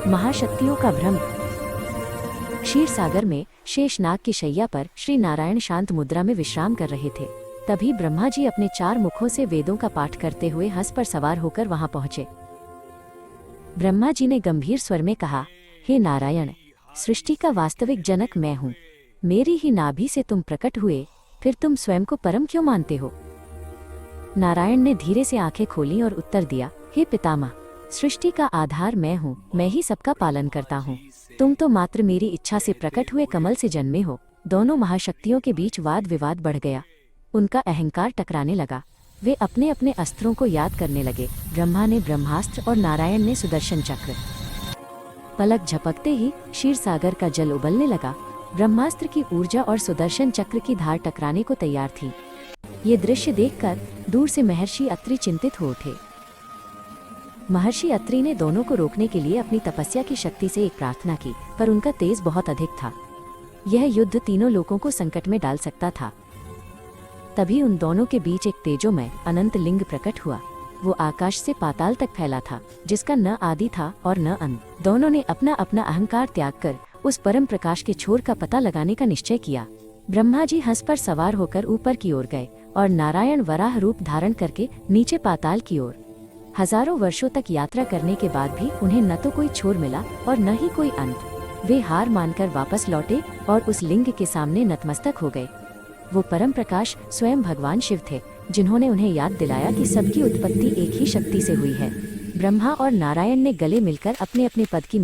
महाशक्तियों का भ्रम। क्षीर सागर में शेषनाग की शैया पर श्री नारायण शांत मुद्रा में विश्राम कर रहे थे। तभी ब्रह्मा जी अपने 4 मुखों से वेदों का पाठ करते हुए हंस पर सवार होकर वहां पहुंचे। ब्रह्मा जी ने गंभीर स्वर में कहा, हे नारायण, सृष्टि का वास्तविक जनक मैं हूँ। मेरी ही नाभि से तुम प्रकट हुए, फिर तुम स्वयं को परम क्यों मानते हो? नारायण ने धीरे से आंखें खोली और उत्तर दिया, हे पितामह, सृष्टि का आधार मैं हूँ, मैं ही सबका पालन करता हूँ। तुम तो मात्र मेरी इच्छा से प्रकट हुए कमल से जन्मे हो। दोनों महाशक्तियों के बीच वाद विवाद बढ़ गया। उनका अहंकार टकराने लगा। वे अपने अपने अस्त्रों को याद करने लगे। ब्रह्मा ने ब्रह्मास्त्र और नारायण ने सुदर्शन चक्र। पलक झपकते ही क्षीर सागर का जल उबलने लगा। ब्रह्मास्त्र की ऊर्जा और सुदर्शन चक्र की धार टकराने को तैयार थी। ये दृश्य देखकर दूर से महर्षि अत्रि चिंतित हो उठे। महर्षि अत्रि ने दोनों को रोकने के लिए अपनी तपस्या की शक्ति से एक प्रार्थना की, पर उनका तेज बहुत अधिक था। यह युद्ध तीनों लोगों को संकट में डाल सकता था। तभी उन दोनों के बीच एक तेजोमय अनंत लिंग प्रकट हुआ। वो आकाश से पाताल तक फैला था, जिसका न आदि था और न अंत। दोनों ने अपना अपना अहंकार त्याग कर उस परम प्रकाश के छोर का पता लगाने का निश्चय किया। ब्रह्मा जी हंस पर सवार होकर ऊपर की ओर गए और नारायण वराह रूप धारण करके नीचे पाताल की ओर। हजारों वर्षों तक यात्रा करने के बाद भी उन्हें न तो कोई छोर मिला और न ही कोई अंत। वे हार मानकर वापस लौटे और उस लिंग के सामने नतमस्तक हो गए। वो परम प्रकाश स्वयं भगवान शिव थे, जिन्होंने उन्हें याद दिलाया कि सबकी उत्पत्ति एक ही शक्ति से हुई है। ब्रह्मा और नारायण ने गले मिलकर अपने अपने पद की